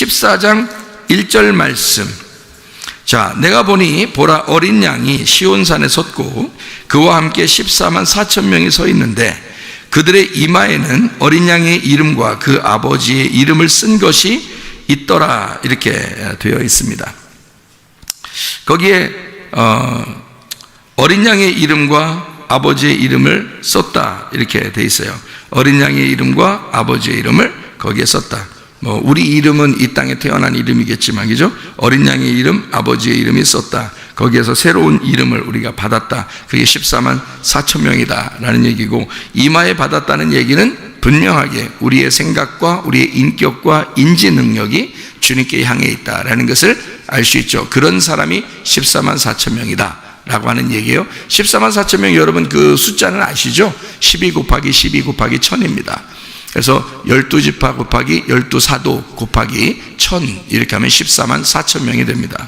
14장 1절 말씀. 자, 내가 보니 보라 어린 양이 시온산에 섰고 그와 함께 14만 4천 명이 서 있는데 그들의 이마에는 어린 양의 이름과 그 아버지의 이름을 쓴 것이 있더라. 이렇게 되어 있습니다. 거기에 어린 양의 이름과 아버지의 이름을 썼다. 이렇게 되어 있어요. 어린 양의 이름과 아버지의 이름을 거기에 썼다. 우리 이름은 이 땅에 태어난 이름이겠지만, 그죠? 어린 양의 이름, 아버지의 이름이 썼다. 거기에서 새로운 이름을 우리가 받았다. 그게 14만 4천 명이다. 라는 얘기고, 이마에 받았다는 얘기는 분명하게 우리의 생각과 우리의 인격과 인지 능력이 주님께 향해 있다라는 것을 알 수 있죠. 그런 사람이 14만 4천 명이다. 라고 하는 얘기예요. 14만 4천 명, 여러분 그 숫자는 아시죠? 12 곱하기 12 곱하기 1000입니다. 그래서 12지파 곱하기 12사도 곱하기 1000 이렇게 하면 14만 4천 명이 됩니다.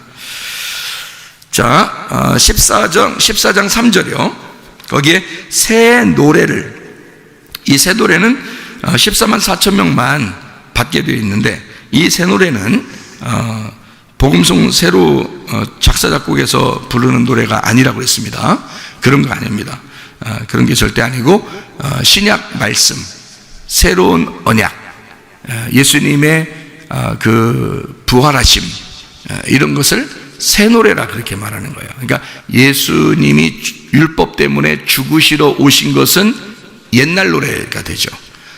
자, 14장 3절이요. 거기에 새 노래를, 이 새 노래는 14만 4천 명만 받게 되어 있는데, 이 새 노래는 복음송 새로 작사 작곡해서 부르는 노래가 아니라고 했습니다. 그런 거 아닙니다. 그런 게 절대 아니고 신약 말씀, 새로운 언약, 예수님의 그 부활하심, 이런 것을 새 노래라 그렇게 말하는 거예요. 그러니까 예수님이 율법 때문에 죽으시러 오신 것은 옛날 노래가 되죠.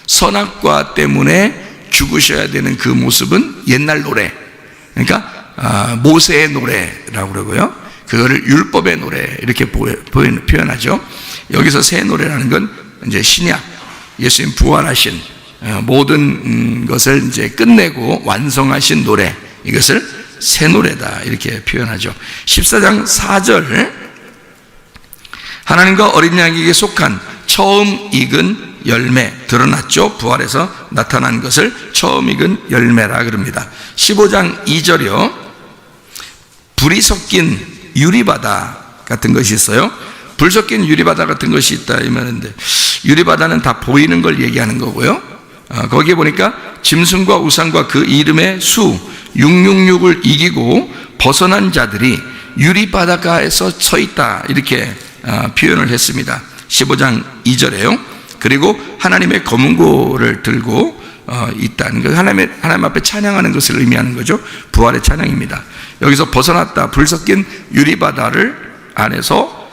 선악과 때문에 죽으셔야 되는 그 모습은 옛날 노래. 그러니까 모세의 노래라고 그러고요. 그거를 율법의 노래 이렇게 표현하죠. 여기서 새 노래라는 건 이제 신약, 예수님 부활하신 모든 것을 이제 끝내고 완성하신 노래, 이것을 새 노래다 이렇게 표현하죠. 14장 4절, 하나님과 어린 양에게 속한 처음 익은 열매 드러났죠. 부활해서 나타난 것을 처음 익은 열매라 그럽니다. 15장 2절이요. 불이 섞인 유리바다 같은 것이 있어요. 불 섞인 유리바다 같은 것이 있다 이 말인데, 유리바다는 다 보이는 걸 얘기하는 거고요. 거기에 보니까 짐승과 우상과 그 이름의 수 666을 이기고 벗어난 자들이 유리바다가에서 서 있다 이렇게 표현을 했습니다. 15장 2절에요. 그리고 하나님의 검은고를 들고 있다는 것, 하나님 앞에 찬양하는 것을 의미하는 거죠. 부활의 찬양입니다. 여기서 벗어났다, 불 섞인 유리바다를 안에서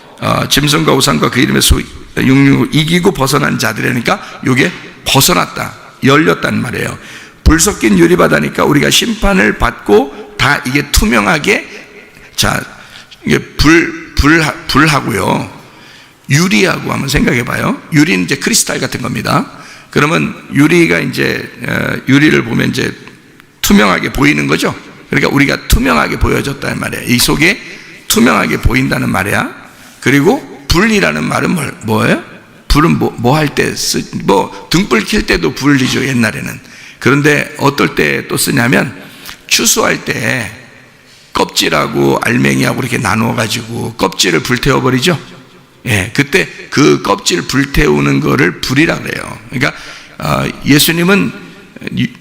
짐승과 우상과 그 이름의 수 666을 이기고 벗어난 자들이니까 이게 벗어났다, 열렸단 말이에요. 불 섞인 유리바다니까 우리가 심판을 받고 다 이게 투명하게, 자, 이게 불하고요, 유리하고 한번 생각해 봐요. 유리는 이제 크리스탈 같은 겁니다. 그러면 유리가 이제, 유리를 보면 이제 투명하게 보이는 거죠. 그러니까 우리가 투명하게 보여졌단 말이에요. 이 속에 투명하게 보인다는 말이야. 그리고 불이라는 말은 뭐예요? 불은 뭐 할 때 등불 킬 때도 불이죠, 옛날에는. 그런데 어떨 때 또 쓰냐면, 추수할 때 껍질하고 알맹이하고 이렇게 나누어가지고 껍질을 불태워버리죠. 예, 그때 그 껍질 불태우는 거를 불이라 그래요. 그러니까 예수님은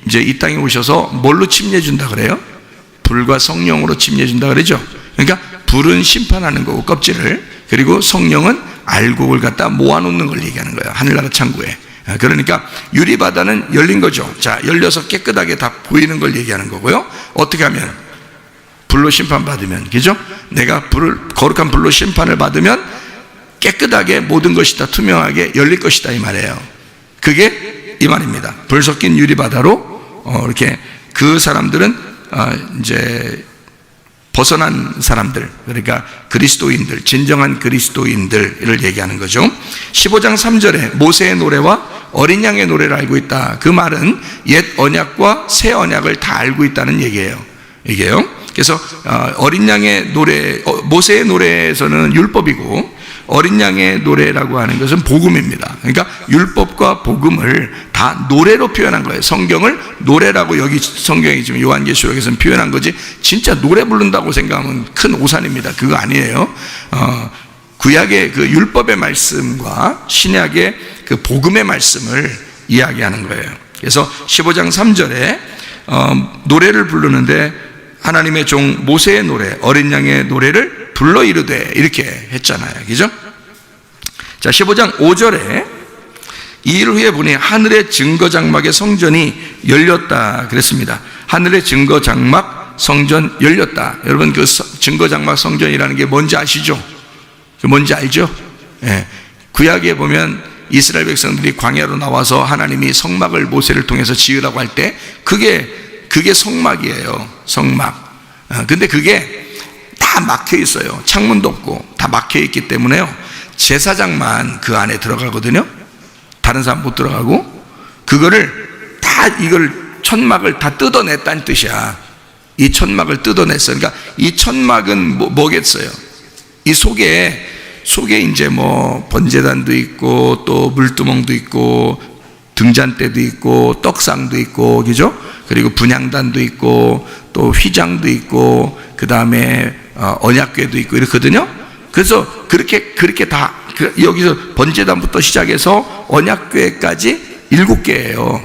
이제 이 땅에 오셔서 뭘로 침례준다 그래요? 불과 성령으로 침례준다 그러죠. 그러니까 불은 심판하는 거고 껍질을, 그리고 성령은 알곡을 갖다 모아놓는 걸 얘기하는 거예요. 하늘나라 창고에. 그러니까 유리바다는 열린 거죠. 자, 열려서 깨끗하게 다 보이는 걸 얘기하는 거고요. 어떻게 하면? 불로 심판받으면, 그죠? 내가 거룩한 불로 심판을 받으면 깨끗하게 모든 것이 다 투명하게 열릴 것이다 이 말이에요. 그게 이 말입니다. 불 섞인 유리바다로 이렇게 그 사람들은 이제 벗어난 사람들, 그러니까 그리스도인들, 진정한 그리스도인들을 얘기하는 거죠. 15장 3절에 모세의 노래와 어린 양의 노래를 알고 있다. 그 말은 옛 언약과 새 언약을 다 알고 있다는 얘기예요. 이게요. 그래서 어린 양의 노래, 모세의 노래에서는 율법이고 어린 양의 노래라고 하는 것은 복음입니다. 그러니까 율법과 복음을 다 노래로 표현한 거예요. 성경을 노래라고, 여기 성경이 지금 요한계시록에서는 표현한 거지, 진짜 노래 부른다고 생각하면 큰 오산입니다. 그거 아니에요. 구약의 그 율법의 말씀과 신약의 그 복음의 말씀을 이야기하는 거예요. 그래서 15장 3절에 노래를 부르는데 하나님의 종 모세의 노래, 어린 양의 노래를 불러 이르되 이렇게 했잖아요. 그죠? 자, 15장 5절에 이일 후에 보니 하늘의 증거장막의 성전이 열렸다 그랬습니다. 하늘의 증거장막 성전 열렸다. 여러분 그 증거장막 성전이라는 게 뭔지 아시죠? 뭔지 알죠? 예. 구약에 보면 이스라엘 백성들이 광야로 나와서 하나님이 성막을 모세를 통해서 지으라고 할 때 그게 성막이에요. 성막. 근데 그게 다 막혀 있어요. 창문도 없고 다 막혀 있기 때문에요. 제사장만 그 안에 들어가거든요. 다른 사람 못 들어가고, 그거를 다 이걸 천막을 다 뜯어냈다는 뜻이야. 이 천막을 뜯어냈어. 그러니까 이 천막은 뭐겠어요? 이 속에 이제 뭐 번제단도 있고 또 물두멍도 있고 등잔대도 있고 떡상도 있고, 그죠? 그리고 분향단도 있고 또 휘장도 있고 그 다음에 언약궤도 있고 이렇거든요. 그래서 그렇게 다 여기서 번제단부터 시작해서 언약궤까지 7개예요.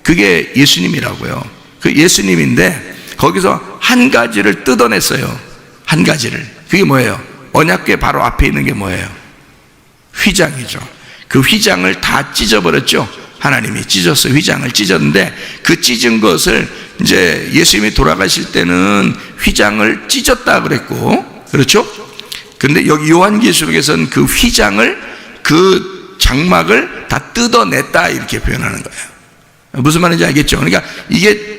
그게 예수님이라고요. 그 예수님인데 거기서 한 가지를 뜯어냈어요. 한 가지를. 그게 뭐예요? 언약궤 바로 앞에 있는 게 뭐예요? 휘장이죠. 그 휘장을 다 찢어버렸죠. 하나님이 찢었어요. 휘장을 찢었는데 그 찢은 것을 이제 예수님이 돌아가실 때는 휘장을 찢었다 그랬고, 그렇죠? 근데 여기 요한계시록에서는 그 휘장을, 그 장막을 다 뜯어냈다 이렇게 표현하는 거예요. 무슨 말인지 알겠죠? 그러니까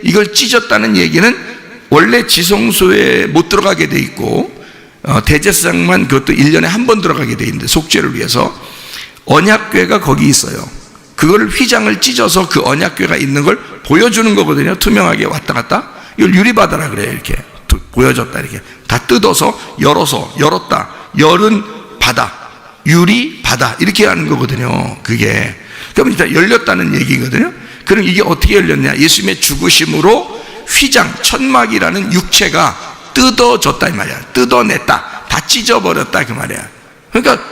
이걸 찢었다는 얘기는 원래 지성소에 못 들어가게 돼 있고 대제사장만 그것도 1년에 한 번 들어가게 돼 있는데 속죄를 위해서 언약궤가 거기 있어요. 그거를 휘장을 찢어서 그 언약궤가 있는 걸 보여주는 거거든요. 투명하게 왔다 갔다. 이걸 유리바다라 그래요. 이렇게 보여줬다. 이렇게 다 뜯어서 열었다. 열은 바다, 유리 바다 이렇게 하는 거거든요. 그게 그럼 일단 열렸다는 얘기거든요. 그럼 이게 어떻게 열렸냐? 예수님의 죽으심으로 휘장, 천막이라는 육체가 뜯어졌다 이 말이야. 뜯어냈다, 다 찢어버렸다 그 말이야. 그러니까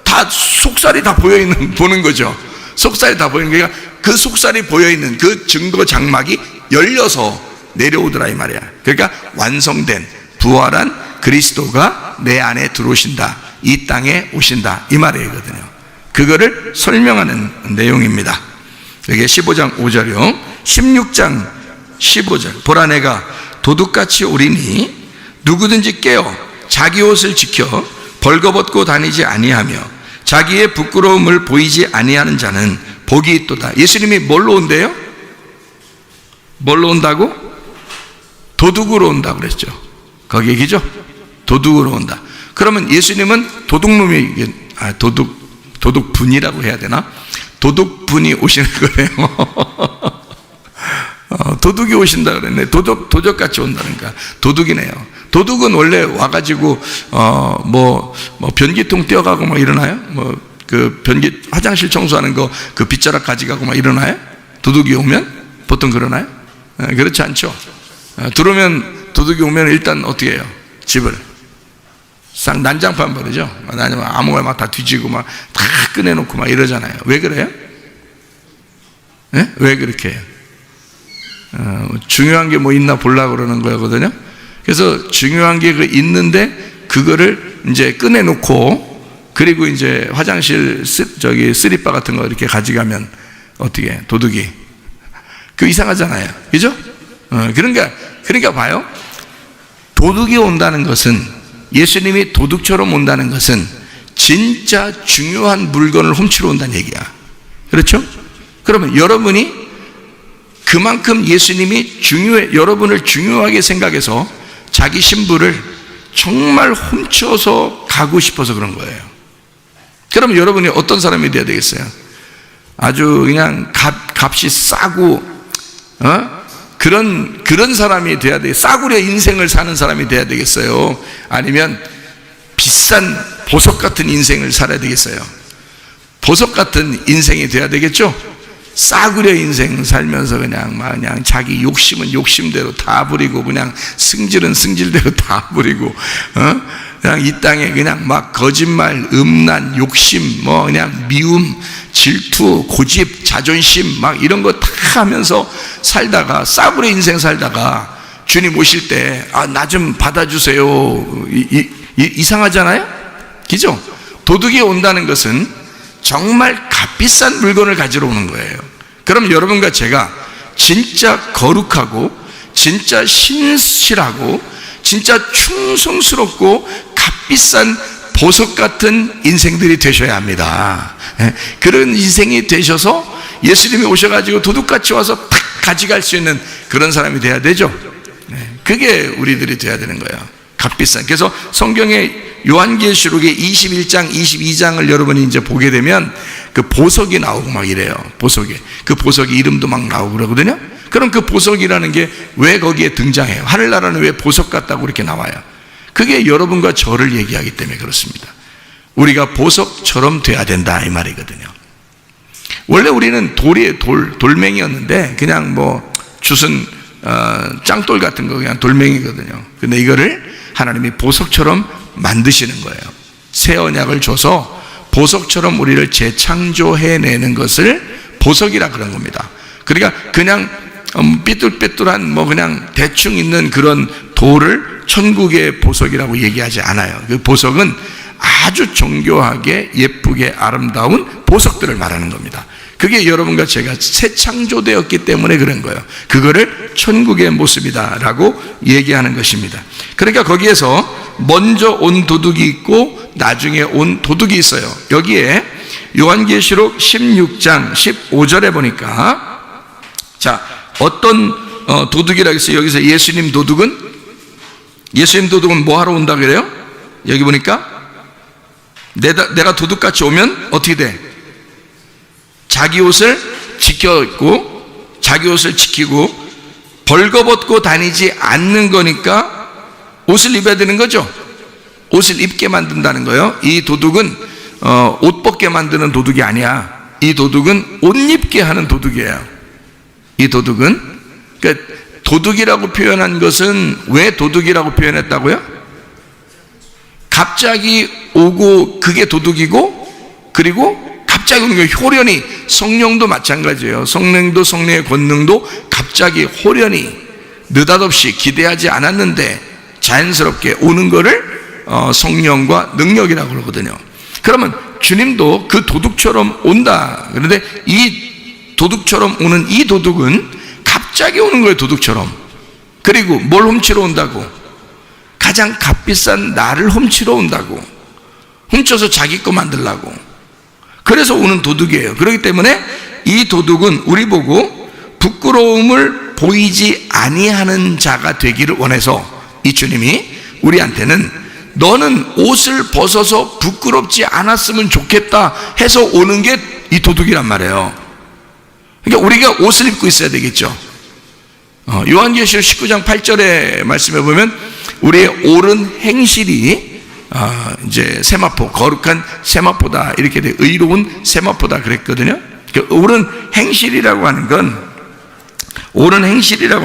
다 속살이 다 보는 거죠. 속살이 다 보이는 거니까 그 속살이 보여있는 그 증거 장막이 열려서 내려오더라 이 말이야. 그러니까 완성된 부활한 그리스도가 내 안에 들어오신다, 이 땅에 오신다 이 말이거든요. 그거를 설명하는 내용입니다. 이게 15장 5절이요 16장 15절 보라 내가 도둑같이 오리니 누구든지 깨어 자기 옷을 지켜 벌거벗고 다니지 아니하며 자기의 부끄러움을 보이지 아니하는 자는 복이 있도다. 예수님이 뭘로 온대요? 뭘로 온다고? 도둑으로 온다고 그랬죠. 거기 얘기죠? 도둑으로 온다. 그러면 예수님은 도둑놈이, 도둑분이라고 해야 되나? 도둑분이 오시는 거네요. 도둑이 오신다 그랬네. 도적같이 온다니까. 도둑이네요. 도둑은 원래 와가지고, 변기통 떼어가고 막 이러나요? 그 화장실 청소하는 거, 그 빗자락 가져가고 막 이러나요? 도둑이 오면? 보통 그러나요? 그렇지 않죠. 들어오면, 도둑이 오면 일단 어떻게 해요? 집을 싹 난장판 버리죠. 아니면 아무거나 막 다 뒤지고 막 다 꺼내놓고 막 이러잖아요. 왜 그래요? 네? 왜 그렇게 해요? 중요한 게 뭐 있나 보려고 그러는 거거든요. 그래서 중요한 게 있는데 그거를 이제 꺼내놓고 그리고 이제 화장실 쓰리바 같은 거 이렇게 가져가면 어떻게 해? 도둑이 그 이상하잖아요. 그죠? 그러니까 봐요. 도둑이 온다는 것은, 예수님이 도둑처럼 온다는 것은 진짜 중요한 물건을 훔치러 온다는 얘기야. 그렇죠? 그러면 여러분이 그만큼 예수님이 여러분을 중요하게 생각해서 자기 신부를 정말 훔쳐서 가고 싶어서 그런 거예요. 그러면 여러분이 어떤 사람이 돼야 되겠어요? 아주 그냥 값이 싸고, 그런 사람이 돼야 돼. 싸구려 인생을 사는 사람이 돼야 되겠어요? 아니면 비싼 보석 같은 인생을 살아야 되겠어요? 보석 같은 인생이 돼야 되겠죠? 싸구려 인생 살면서 그냥 자기 욕심은 욕심대로 다 부리고 그냥 승질은 승질대로 다 부리고 그냥 이 땅에 그냥 막 거짓말, 음란, 욕심, 뭐 그냥 미움, 질투, 고집, 자존심 막 이런 거 다 하면서 살다가 싸구려 인생 살다가 주님 오실 때 나 좀 받아주세요. 이상하잖아요? 그죠? 도둑이 온다는 것은 정말 값비싼 물건을 가지러 오는 거예요. 그럼 여러분과 제가 진짜 거룩하고 진짜 신실하고 진짜 충성스럽고 값비싼 보석 같은 인생들이 되셔야 합니다. 그런 인생이 되셔서 예수님이 오셔가지고 도둑같이 와서 탁 가져갈 수 있는 그런 사람이 돼야 되죠. 그게 우리들이 돼야 되는 거예요. 값비싼. 그래서 성경의 요한계시록의 21장, 22장을 여러분이 이제 보게 되면 그 보석이 나오고 막 이래요. 보석이. 그 보석이 이름도 막 나오고 그러거든요. 그럼 그 보석이라는 게 왜 거기에 등장해요? 하늘나라는 왜 보석 같다고 이렇게 나와요? 그게 여러분과 저를 얘기하기 때문에 그렇습니다. 우리가 보석처럼 돼야 된다 이 말이거든요. 원래 우리는 돌멩이였는데 그냥 뭐 jut은 짱돌 같은 거 그냥 돌멩이거든요. 근데 이거를 하나님이 보석처럼 만드시는 거예요. 새 언약을 줘서 보석처럼 우리를 재창조해내는 것을 보석이라 그런 겁니다. 그러니까 그냥 삐뚤빼뚤한 뭐 그냥 대충 있는 그런 돌을 천국의 보석이라고 얘기하지 않아요. 그 보석은 아주 정교하게 예쁘게 아름다운 보석들을 말하는 겁니다. 그게 여러분과 제가 새 창조되었기 때문에 그런 거예요. 그거를 천국의 모습이다라고 얘기하는 것입니다. 그러니까 거기에서 먼저 온 도둑이 있고 나중에 온 도둑이 있어요. 여기에 요한계시록 16장 15절에 보니까 자 어떤 도둑이라고 했어요. 여기서 예수님 도둑은 뭐 하러 온다 그래요? 여기 보니까 내가 도둑같이 오면 어떻게 돼? 자기 옷을 지켜 입고 자기 옷을 지키고 벌거벗고 다니지 않는 거니까 옷을 입어야 되는 거죠. 옷을 입게 만든다는 거예요. 이 도둑은 옷 벗게 만드는 도둑이 아니야. 이 도둑은 옷 입게 하는 도둑이에요. 이 도둑은 그러니까 도둑이라고 표현한 것은 왜 도둑이라고 표현했다고요? 갑자기 오고 그게 도둑이고 그리고 갑자기 오는 거예요. 호련히. 성령도 마찬가지예요. 성령도 성령의 권능도 갑자기 호련히 느닷없이 기대하지 않았는데 자연스럽게 오는 거를 성령과 능력이라고 그러거든요. 그러면 주님도 그 도둑처럼 온다. 그런데 이 도둑처럼 오는 이 도둑은 갑자기 오는 거예요. 도둑처럼. 그리고 뭘 훔치러 온다고? 가장 값비싼 나를 훔치러 온다고. 훔쳐서 자기 거 만들라고. 그래서 오는 도둑이에요. 그렇기 때문에 이 도둑은 우리 보고 부끄러움을 보이지 아니하는 자가 되기를 원해서 이 주님이 우리한테는 너는 옷을 벗어서 부끄럽지 않았으면 좋겠다 해서 오는 게 이 도둑이란 말이에요. 그러니까 우리가 옷을 입고 있어야 되겠죠. 요한계시록 19장 8절에 말씀해 보면 우리의 옳은 행실이 이제 세마포, 거룩한 세마포다 이렇게 돼. 의로운 세마포다 그랬거든요. 그러니까 옳은 행실이라고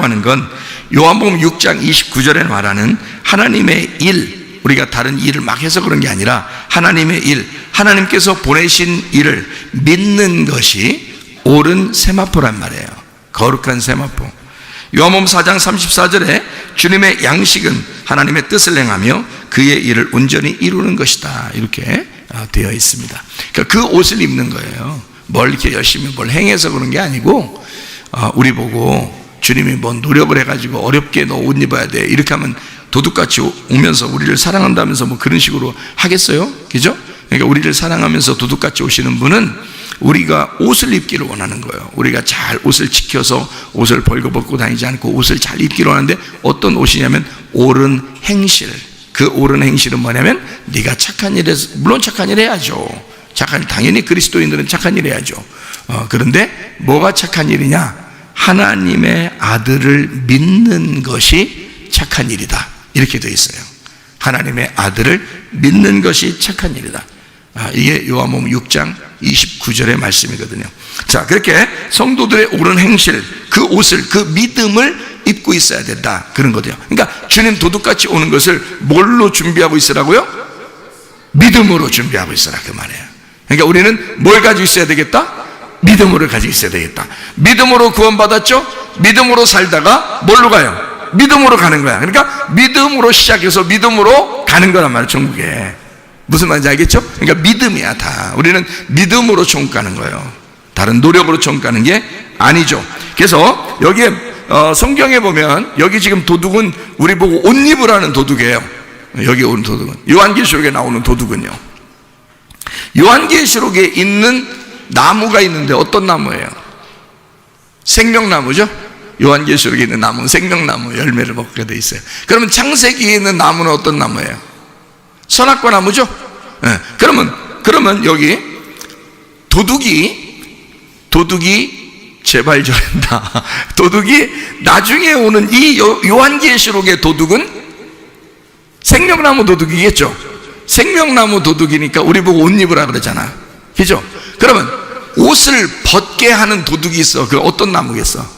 하는 건 요한복음 6장 29절에 말하는 하나님의 일, 우리가 다른 일을 막 해서 그런 게 아니라 하나님의 일, 하나님께서 보내신 일을 믿는 것이 옳은 세마포란 말이에요. 거룩한 세마포. 요한복음 4장 34절에 주님의 양식은 하나님의 뜻을 행하며 그의 일을 온전히 이루는 것이다 이렇게 되어 있습니다. 그러니까 그 옷을 입는 거예요. 뭘 이렇게 열심히 뭘 행해서 그런 게 아니고 우리 보고 주님이 뭐 노력을 해가지고 어렵게 너 옷 입어야 돼 이렇게 하면 도둑같이 오면서 우리를 사랑한다면서 뭐 그런 식으로 하겠어요? 그죠? 그러니까 우리를 사랑하면서 도둑같이 오시는 분은 우리가 옷을 입기를 원하는 거예요. 우리가 잘 옷을 지켜서 옷을 벌거벗고 다니지 않고 옷을 잘 입기를 원하는데 어떤 옷이냐면 옳은 행실. 그 옳은 행실은 뭐냐면 네가 착한 일 해서, 물론 착한 일 해야죠. 당연히 그리스도인들은 착한 일 해야죠. 그런데 뭐가 착한 일이냐? 하나님의 아들을 믿는 것이 착한 일이다 이렇게 되어 있어요. 하나님의 아들을 믿는 것이 착한 일이다. 이게 요한복음 6장 29절의 말씀이거든요. 자, 그렇게 성도들의 옳은 행실, 그 옷을, 그 믿음을 입고 있어야 된다, 그런 거죠. 그러니까 주님 도둑같이 오는 것을 뭘로 준비하고 있으라고요? 믿음으로 준비하고 있으라, 그 말이에요. 그러니까 우리는 뭘 가지고 있어야 되겠다? 믿음으로 가지고 있어야 되겠다. 믿음으로 구원받았죠? 믿음으로 살다가 뭘로 가요? 믿음으로 가는 거야. 그러니까 믿음으로 시작해서 믿음으로 가는 거란 말이에요, 천국에. 무슨 말인지 알겠죠? 그러니까 믿음이야, 다. 우리는 믿음으로 천국 가는 거예요. 다른 노력으로 천국 가는 게 아니죠. 그래서 여기에 성경에 보면 여기 지금 도둑은 우리 보고 옷 입으라는 도둑이에요. 여기 온 도둑은, 요한계시록에 나오는 도둑은요, 요한계시록에 있는 나무가 있는데 어떤 나무예요? 생명나무죠. 요한계시록에 있는 나무는 생명나무, 열매를 먹게 돼 있어요. 그러면 창세기에 있는 나무는 어떤 나무예요? 선악과 나무죠. 네. 그러면 여기 도둑이 제발 저런다. 도둑이 나중에 오는 이 요한계시록의 도둑은 생명나무 도둑이겠죠. 생명나무 도둑이니까 우리 보고 옷 입으라 그러잖아, 그죠? 그러면 옷을 벗게 하는 도둑이 있어. 그 어떤 나무겠어?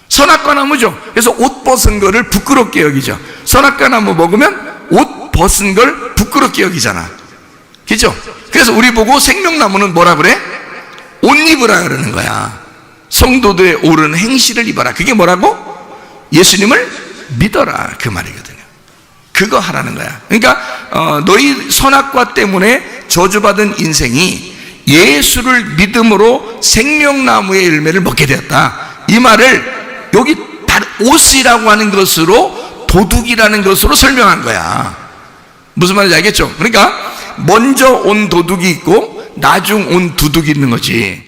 선악과 나무죠. 그래서 옷 벗은 거를 부끄럽게 여기죠. 선악과 나무 먹으면 옷 벗은 걸 부끄럽게 여기잖아, 그죠? 그래서 우리 보고 생명나무는 뭐라 그래? 옷 입으라 그러는 거야. 성도들의 옳은 행실을 입어라. 그게 뭐라고? 예수님을 믿어라, 그 말이거든요. 그거 하라는 거야. 그러니까 너희 선악과 때문에 저주받은 인생이 예수를 믿음으로 생명나무의 열매를 먹게 되었다, 이 말을 여기 옷이라고 하는 것으로, 도둑이라는 것으로 설명한 거야. 무슨 말인지 알겠죠? 그러니까 먼저 온 도둑이 있고 나중 온 도둑이 있는 거지.